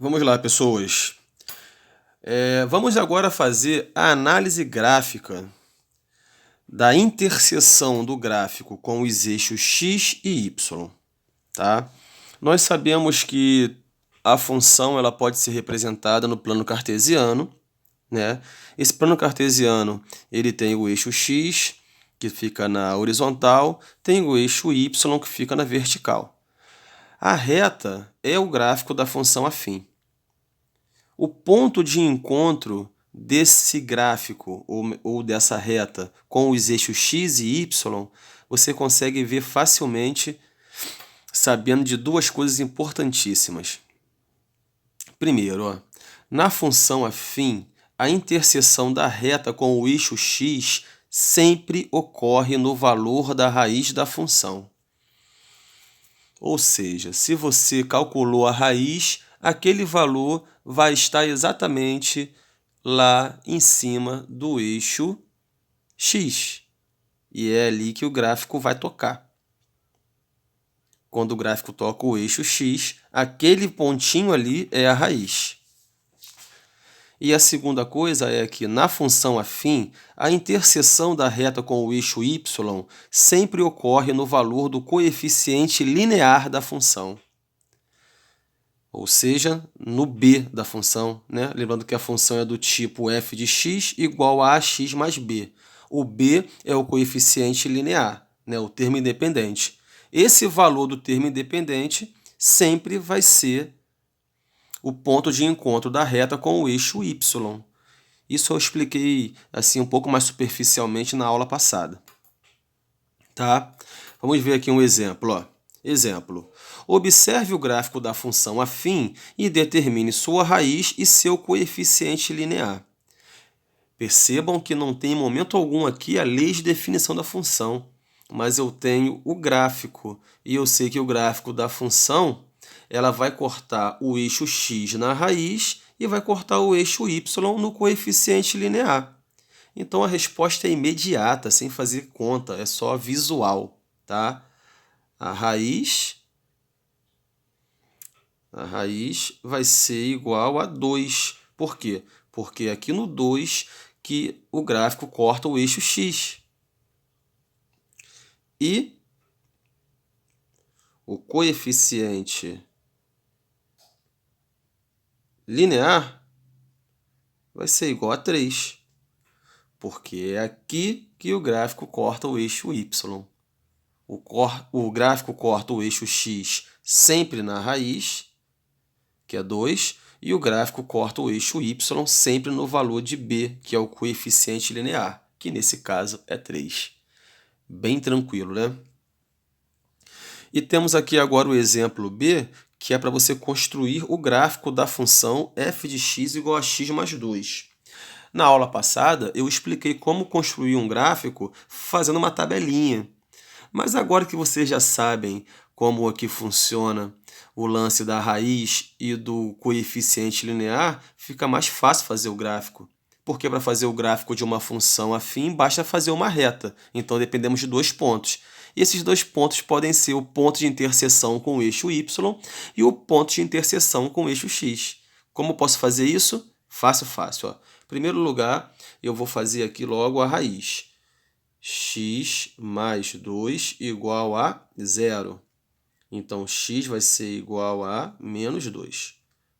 Vamos lá, pessoas. Vamos agora fazer a análise gráfica da interseção do gráfico com os eixos x e y, tá? Nós sabemos que a função ela pode ser representada no plano cartesiano, né? Esse plano cartesiano ele tem o eixo x, que fica na horizontal, tem o eixo y, que fica na vertical. A reta é o gráfico da função afim. O ponto de encontro desse gráfico ou dessa reta com os eixos x e y, você consegue ver facilmente sabendo de duas coisas importantíssimas. Primeiro, na função afim, a interseção da reta com o eixo x sempre ocorre no valor da raiz da função. Ou seja, se você calculou a raiz, aquele valor vai estar exatamente lá em cima do eixo x. E é ali que o gráfico vai tocar. Quando o gráfico toca o eixo x, aquele pontinho ali é a raiz. E a segunda coisa é que, na função afim, a interseção da reta com o eixo y sempre ocorre no valor do coeficiente linear da função. Ou seja, no b da função, né? Lembrando que a função é do tipo f de x igual a ax mais b. O b é o coeficiente linear, né? O termo independente. Esse valor do termo independente sempre vai ser o ponto de encontro da reta com o eixo y. Isso eu expliquei assim um pouco mais superficialmente na aula passada. Tá? Vamos ver aqui um exemplo. Ó. Exemplo. Observe o gráfico da função afim e determine sua raiz e seu coeficiente linear. Percebam que não tem em momento algum aqui a lei de definição da função, mas eu tenho o gráfico e eu sei que o gráfico da função ela vai cortar o eixo x na raiz e vai cortar o eixo y no coeficiente linear. Então a resposta é imediata, sem fazer conta, é só visual, tá? A raiz vai ser igual a 2. Por quê? Porque aqui no 2 que o gráfico corta o eixo x. E o coeficiente linear vai ser igual a 3, porque é aqui que o gráfico corta o eixo y. O gráfico corta o eixo x sempre na raiz, que é 2, e o gráfico corta o eixo y sempre no valor de b, que é o coeficiente linear, que nesse caso é 3. Bem tranquilo, né? E temos aqui agora o exemplo b, que é para você construir o gráfico da função f de x igual a x mais 2. Na aula passada, eu expliquei como construir um gráfico fazendo uma tabelinha. Mas agora que vocês já sabem como aqui funciona o lance da raiz e do coeficiente linear, fica mais fácil fazer o gráfico. Porque para fazer o gráfico de uma função afim, basta fazer uma reta. Então, dependemos de dois pontos. E esses dois pontos podem ser o ponto de interseção com o eixo y e o ponto de interseção com o eixo x. Como posso fazer isso? Fácil, fácil. Ó. Em primeiro lugar, eu vou fazer aqui logo a raiz. X mais 2 igual a 0. Então, x vai ser igual a menos 2.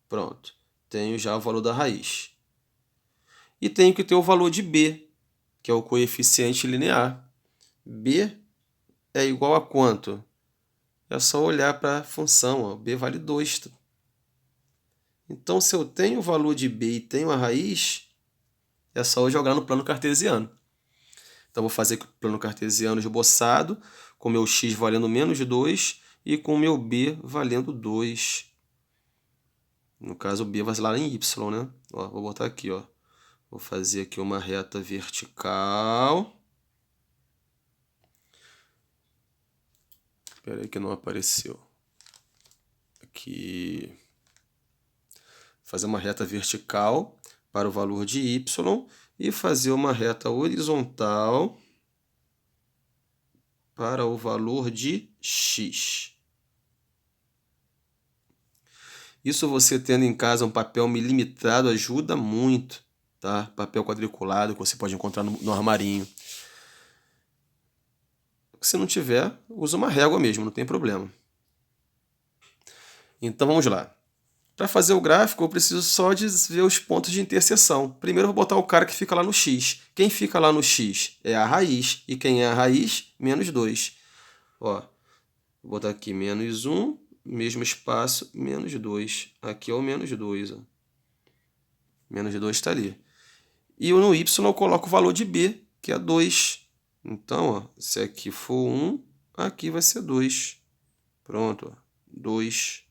Pronto. Tenho já o valor da raiz. E tenho que ter o valor de b, que é o coeficiente linear. b é igual a quanto? É só olhar para a função. Ó. B vale 2. Então, se eu tenho o valor de b e tenho a raiz, é só eu jogar no plano cartesiano. Então, vou fazer aqui o plano cartesiano esboçado, com meu x valendo menos 2 e com meu b valendo 2. No caso, o b vai lá em y, né? Ó, vou botar aqui, ó. Vou fazer aqui uma reta vertical. Espera aí que não apareceu. Aqui. Fazer uma reta vertical para o valor de y e fazer uma reta horizontal para o valor de x. Isso você tendo em casa um papel milimetrado ajuda muito, tá? Papel quadriculado que você pode encontrar no armarinho. Se não tiver, usa uma régua mesmo, não tem problema. Então vamos lá. Para fazer o gráfico, eu preciso só de ver os pontos de interseção. Primeiro eu vou botar o cara que fica lá no x. Quem fica lá no x é a raiz. E quem é a raiz? Menos 2. Ó, vou botar aqui menos 1, mesmo espaço, menos 2. Aqui é o menos 2. Ó. Menos 2 está ali. E no y eu coloco o valor de b, que é 2. Então, ó, se aqui for 1, aqui vai ser 2. Pronto, ó, 2.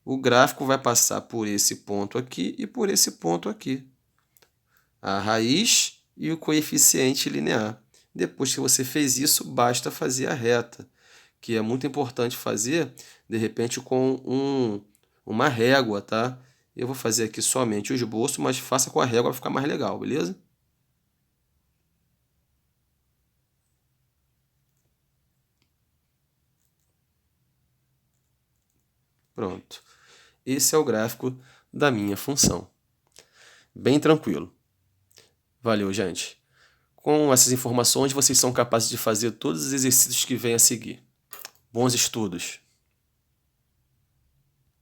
O gráfico vai passar por esse ponto aqui e por esse ponto aqui. A raiz e o coeficiente linear. Depois que você fez isso, basta fazer a reta, que é muito importante fazer, de repente, com uma régua, tá? Eu vou fazer aqui somente o esboço, mas faça com a régua para ficar mais legal, beleza? Pronto. Esse é o gráfico da minha função. Bem tranquilo. Valeu, gente. Com essas informações, vocês são capazes de fazer todos os exercícios que vêm a seguir. Bons estudos!